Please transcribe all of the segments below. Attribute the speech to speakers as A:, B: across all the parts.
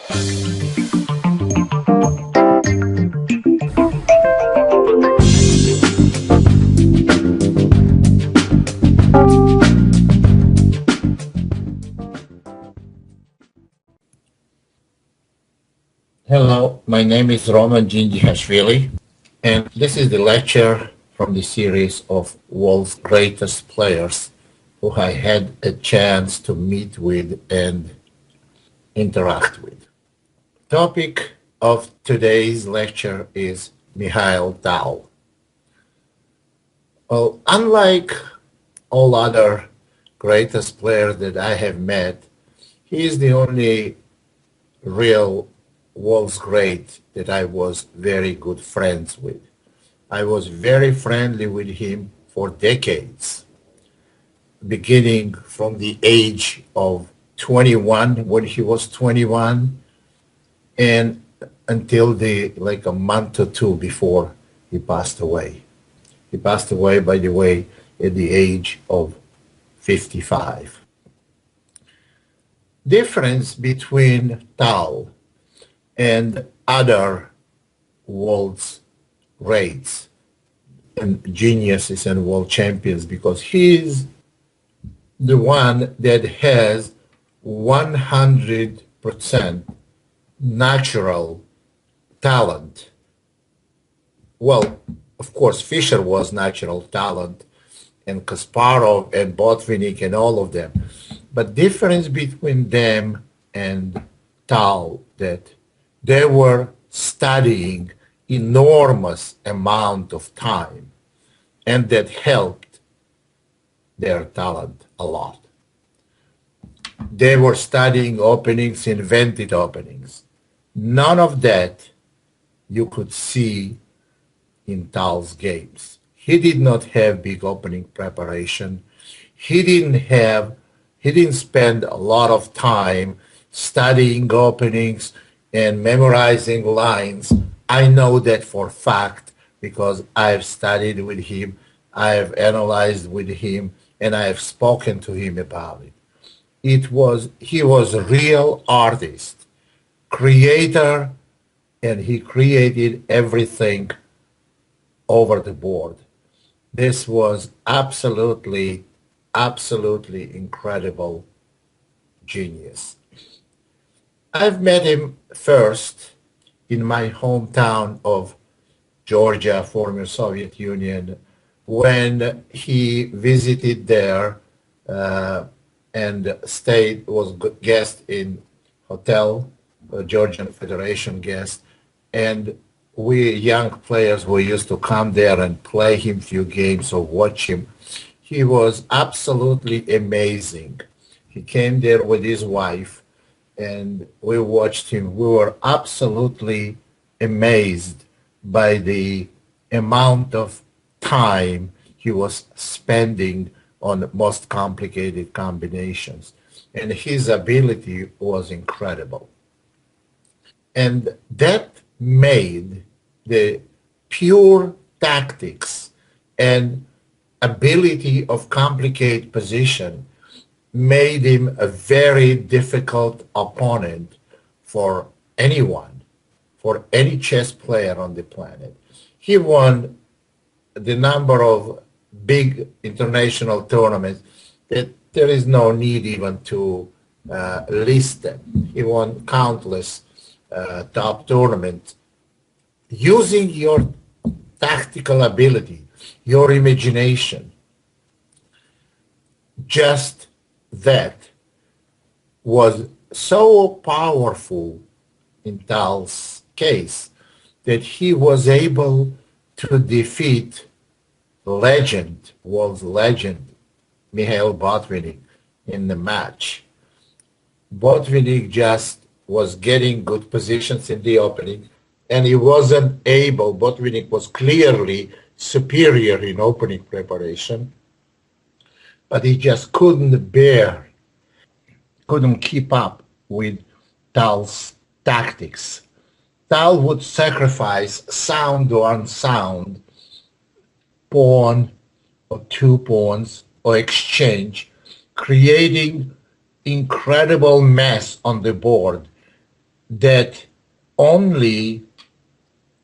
A: Hello, my name is Roman Jinjihashvili, and this is the lecture from the series of world's greatest players who I had a chance to meet with and interact with. Topic of today's lecture is Mikhail Tal. Well, unlike all other greatest players that I have met, he is the only real world's great that I was very good friends with. I was very friendly with him for decades, beginning from the age of 21 when he was 21 and until the like a month or two before he passed away. He passed away, by the way, at the age of 55. Difference between Tal and other world's greats and geniuses and world champions because he's the one that has 100% natural talent. Well, of course, Fischer was natural talent, and Kasparov and Botvinnik and all of them. But difference between them and Tal that they were studying enormous amount of time, and that helped their talent a lot. They were studying openings, invented openings. None of that you could see in Tal's games. He did not have big opening preparation. He didn't spend a lot of time studying openings and memorizing lines. I know that for fact because I've studied with him, I've analyzed with him, and I have spoken to him about it. He was a real artist, creator, and he created everything over the board. This was absolutely incredible genius. I've met him first in my hometown of Georgia, former Soviet Union, when he visited there and stayed, was guest in hotel, Georgian Federation guest, and we young players we used to come there and play him few games or watch him. He was absolutely amazing. He came there with his wife and we watched him. We were absolutely amazed by the amount of time he was spending on most complicated combinations. And his ability was incredible. And that made the pure tactics and ability of complicate position made him a very difficult opponent for anyone, for any chess player on the planet. He won the number of big international tournaments that there is no need even to list them. He won countless top tournaments using your tactical ability, your imagination. Just that was so powerful in Tal's case that he was able to defeat legend, world's legend, Mikhail Botvinnik in the match. Botvinnik just was getting good positions in the opening, and he wasn't able, Botvinnik was clearly superior in opening preparation, but he just couldn't keep up with Tal's tactics. Tal would sacrifice sound or unsound, pawn or two pawns or exchange, creating incredible mess on the board that only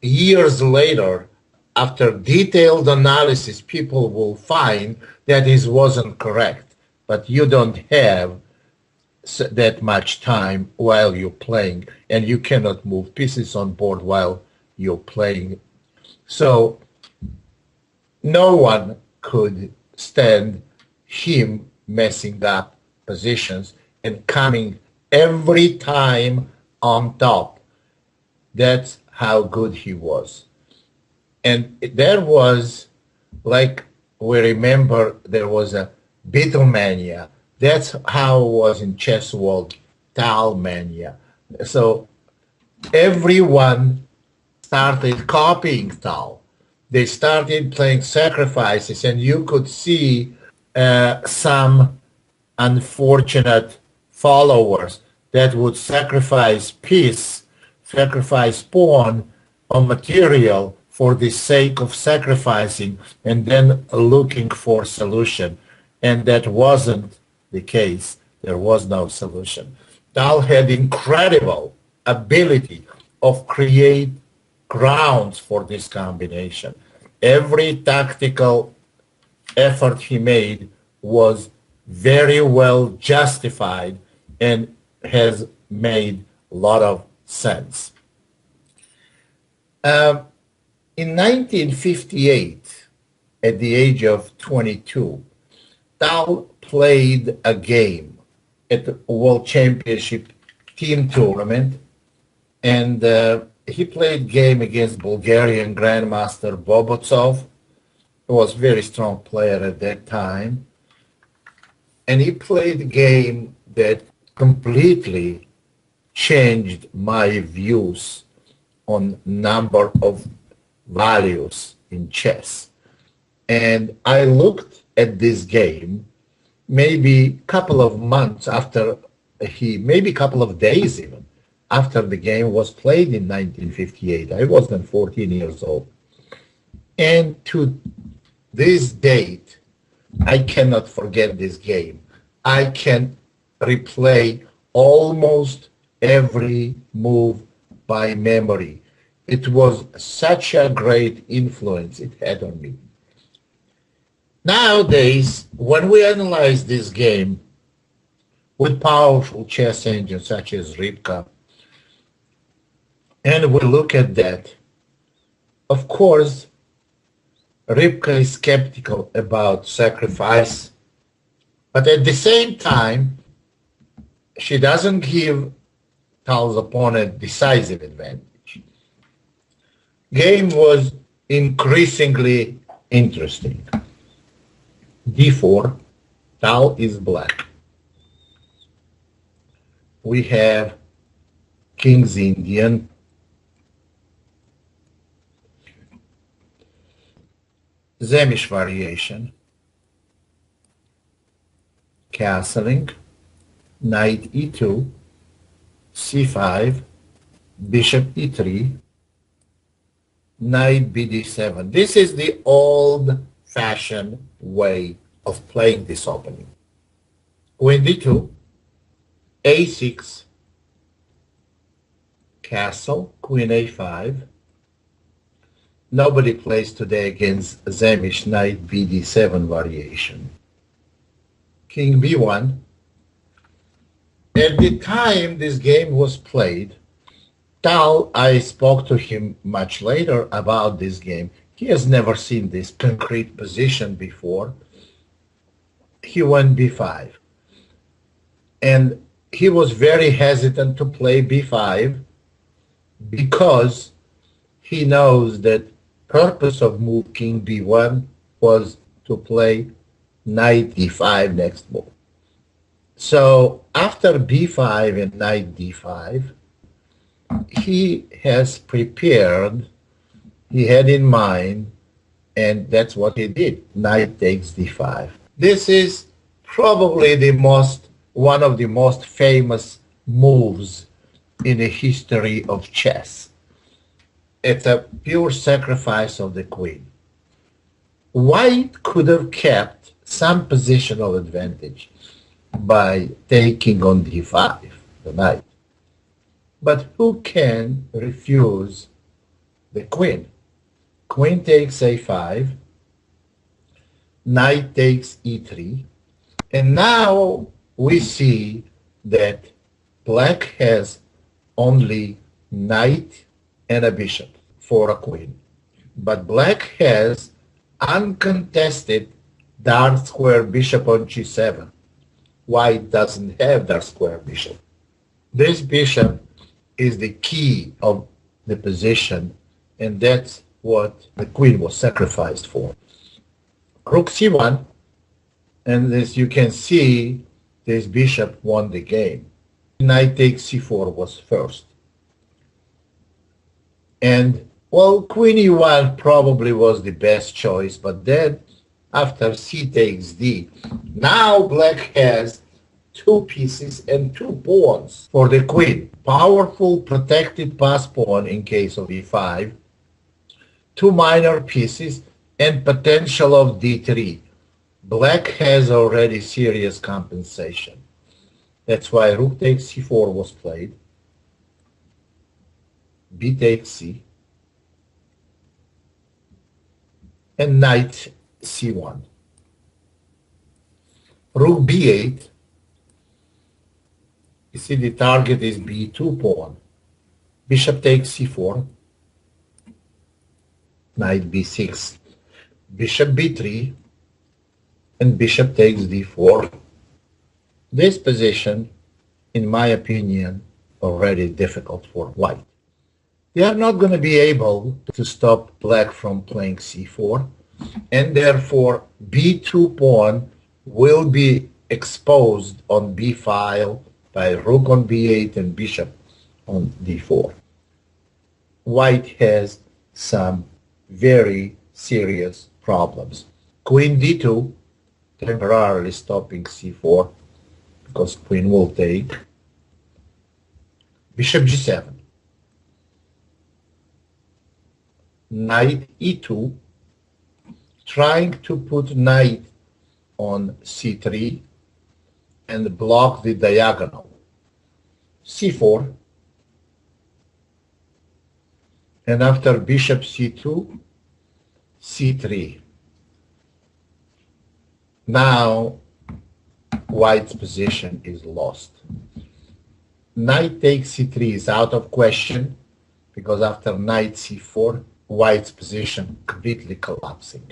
A: years later, after detailed analysis, people will find that it wasn't correct. But you don't have that much time while you're playing, and you cannot move pieces on board while you're playing. So no one could stand him messing up positions and coming every time on top. That's how good he was. And there was, like we remember, there was a Beatlemania. That's how it was in chess world, Tal mania. So everyone started copying Tal. They started playing sacrifices, and you could see some unfortunate followers that would sacrifice piece, sacrifice pawn or material for the sake of sacrificing and then looking for solution. And that wasn't the case. There was no solution. Dahl had incredible ability of create grounds for this combination. Every tactical effort he made was very well justified and has made a lot of sense. In 1958, at the age of 22, Tal played a game at the World Championship team tournament, and he played game against Bulgarian Grandmaster Bobotsov, who was a very strong player at that time. And he played a game that completely changed my views on number of values in chess. And I looked at this game maybe a couple of months after maybe a couple of days even, after the game was played in 1958. I was then 14 years old. And to this date, I cannot forget this game. I can replay almost every move by memory. It was such a great influence it had on me. Nowadays, when we analyze this game with powerful chess engines such as Rivka, and we look at that, of course, Rivka is skeptical about sacrifice, but at the same time, she doesn't give Tal's opponent decisive advantage. Game was increasingly interesting. D4, Tal is black. We have King's Indian, Zemish variation, castling, knight e2, c5, bishop e3, knight bd7. This is the old-fashioned way of playing this opening. Queen d2, a6, castle, queen a5. Nobody plays today against Zemish knight bd7 variation. King b1. At the time this game was played, Tal, I spoke to him much later about this game. He has never seen this concrete position before. He went b5. And he was very hesitant to play b5 because he knows that purpose of move king b1 was to play knight d5 next move. So after b5 and knight d5, he has prepared, he had in mind, and that's what he did. Knight takes d5. This is probably one of the most famous moves in the history of chess. It's a pure sacrifice of the queen. White could have kept some positional advantage by taking on d5, the knight. But who can refuse the queen? Queen takes a5, knight takes e3, and now we see that black has only knight and a bishop for a queen. But black has uncontested dark square bishop on g7. White doesn't have dark square bishop. This bishop is the key of the position, and that's what the queen was sacrificed for. Rook c1, and as you can see, this bishop won the game. Knight takes c4 was first. And, well, queen e1 probably was the best choice, but then after c takes d, now black has two pieces and two pawns for the queen. Powerful protected pass pawn in case of e5, two minor pieces, and potential of d3. Black has already serious compensation. That's why rook takes c4 was played. B takes c. And knight c1. Rook b8. You see the target is b2 pawn. Bishop takes c4. Knight b6. Bishop b3. And bishop takes d4. This position, in my opinion, already difficult for white. They are not going to be able to stop black from playing c4, and therefore b2 pawn will be exposed on b file by rook on b8 and bishop on d4. White has some very serious problems. Queen d2, temporarily stopping c4, because queen will take. Bishop g7. Knight e2, trying to put knight on c3 and block the diagonal. c4. And after bishop c2, c3. Now white's position is lost. Knight takes c3 is out of question, because after knight c4, white's position completely collapsing.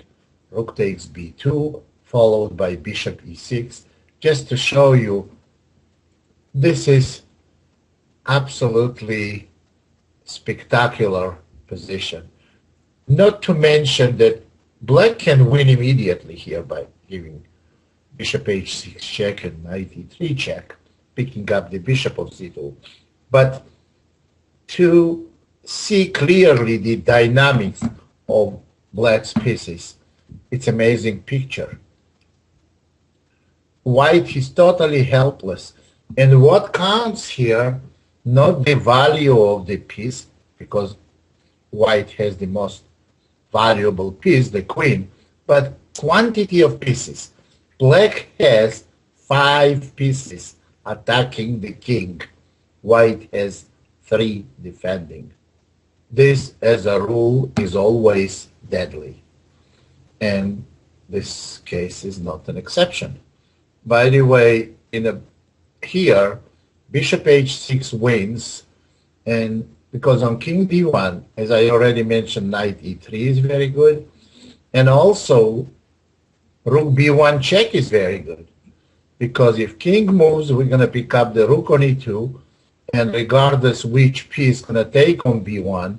A: Rook takes b2, followed by bishop e6. Just to show you, this is absolutely spectacular position. Not to mention that black can win immediately here by giving bishop h6 check and knight e3 check, picking up the bishop of c2. But to see clearly the dynamics of black's pieces, it's an amazing picture. White is totally helpless. And what counts here, not the value of the piece, because white has the most valuable piece, the queen, but quantity of pieces. Black has 5 pieces attacking the king. White has 3 defending. This, as a rule, is always deadly. And this case is not an exception. By the way, here, bishop h6 wins, and because on king d1, as I already mentioned, knight e3 is very good, and also rook b1 check is very good, because if king moves, we're going to pick up the rook on e2, and regardless which piece is going to take on b1,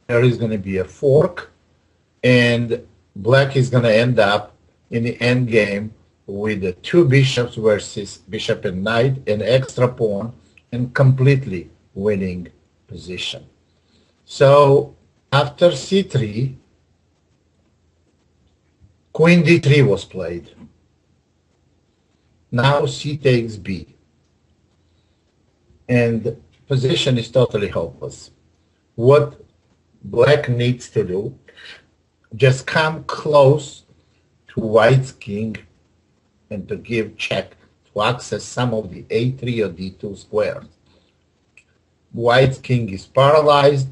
A: there is going to be a fork, and black is going to end up in the end game with the 2 bishops versus bishop and knight, an extra pawn, and completely winning position. So after c3, queen d3 was played. Now c takes b. And position is totally hopeless. What black needs to do, just come close to white's king and to give check to access some of the a3 or d2 squares. white king is paralyzed,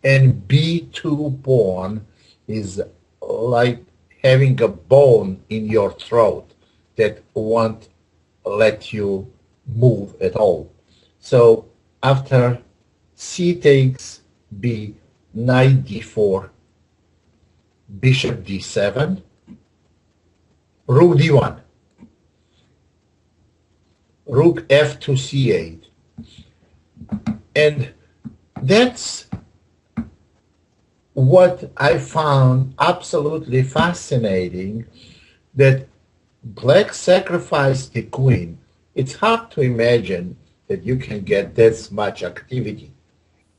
A: and b2 pawn is like having a bone in your throat that won't let you move at all. So after c takes b, knight d4, bishop d7, rook d1, rook f to c8. And that's what I found absolutely fascinating, that black sacrificed the queen. It's hard to imagine that you can get this much activity.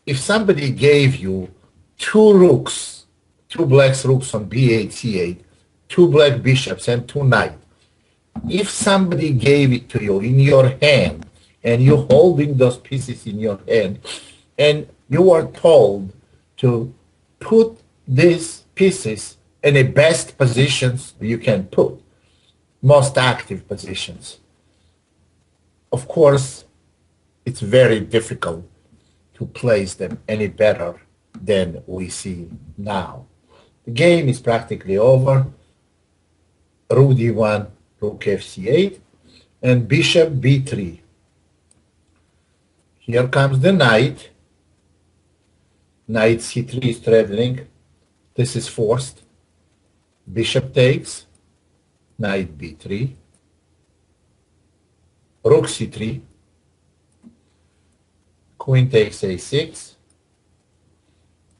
A: If somebody gave you two rooks, two black rooks on b8, c8, two black bishops, and two knights, if somebody gave it to you in your hand and you holding those pieces in your hand and you are told to put these pieces in the best positions you can put, most active positions, of course it's very difficult to place them any better than we see now. The game is practically over. Rook d1, rook fc8, and bishop b3. Here comes the knight. Knight c3 is traveling. This is forced. Bishop takes. Knight b3. Rook c3. Queen takes a6.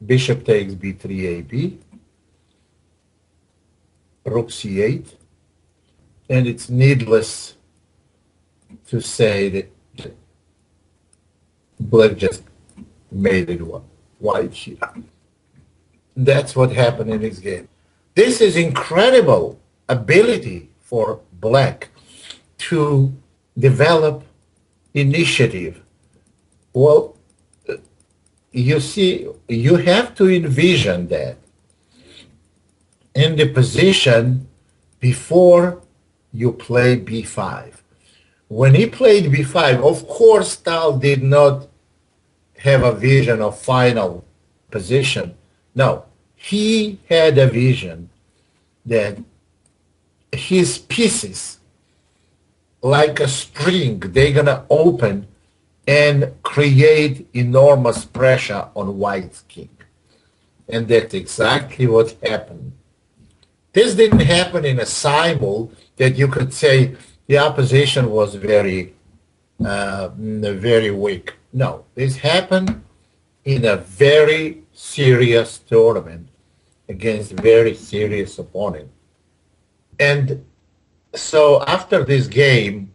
A: Bishop takes b3 ab. Rook c8. And it's needless to say that black just made it white here. That's what happened in this game. This is incredible ability for black to develop initiative. Well, you see, you have to envision that in the position before you play b5. When he played b5, of course, Tal did not have a vision of final position. No, he had a vision that his pieces, like a spring, they're going to open and create enormous pressure on white's king. And that's exactly what happened. This didn't happen in a simul that you could say the opposition was very weak. No, this happened in a very serious tournament against very serious opponent. And so after this game,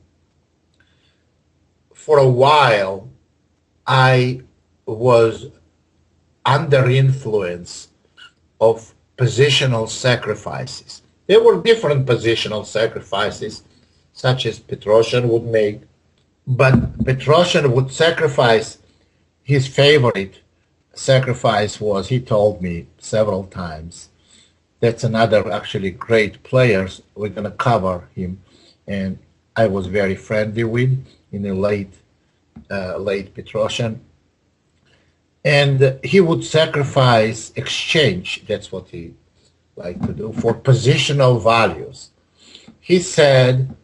A: for a while, I was under influence of positional sacrifices. There were different positional sacrifices, such as Petrosian would make, but Petrosian would sacrifice. His favorite sacrifice was, he told me several times, that's another actually great player, we're going to cover him, and I was very friendly with in the late Petrosian. And he would sacrifice exchange, that's what he liked to do, for positional values. He said,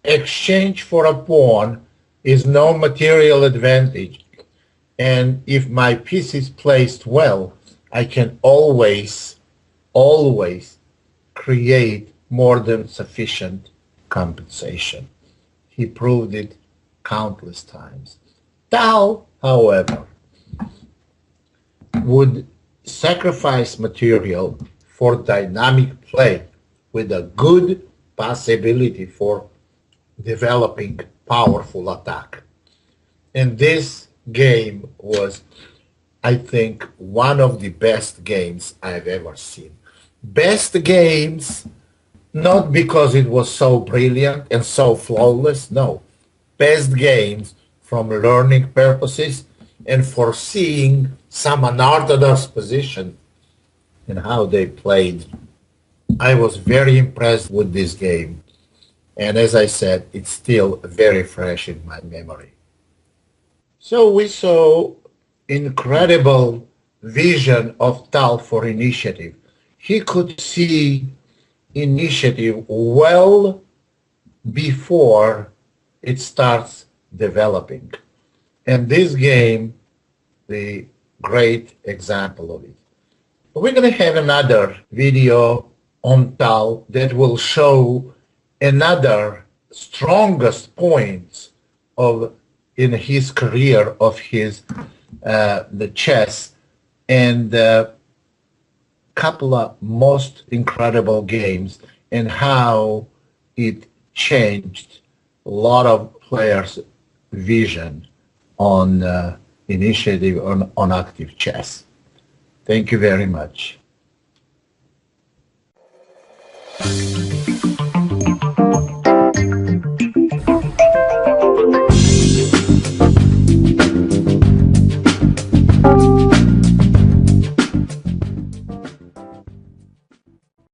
A: exchange for a pawn is no material advantage. And if my piece is placed well, I can always create more than sufficient compensation. He proved it countless times. Tal, however, would sacrifice material for dynamic play with a good possibility for developing powerful attack. And this game was, I think, one of the best games I've ever seen. Best games, not because it was so brilliant and so flawless, no. Best games from learning purposes and for seeing some unorthodox position and how they played. I was very impressed with this game. And as I said, it's still very fresh in my memory. So we saw incredible vision of Tal for initiative. He could see initiative well before it starts developing. And this game, the great example of it. We're going to have another video on Tal that will show another strongest points of in his career of his the chess and couple of most incredible games and how it changed a lot of players' vision on initiative on active chess. Thank you very much.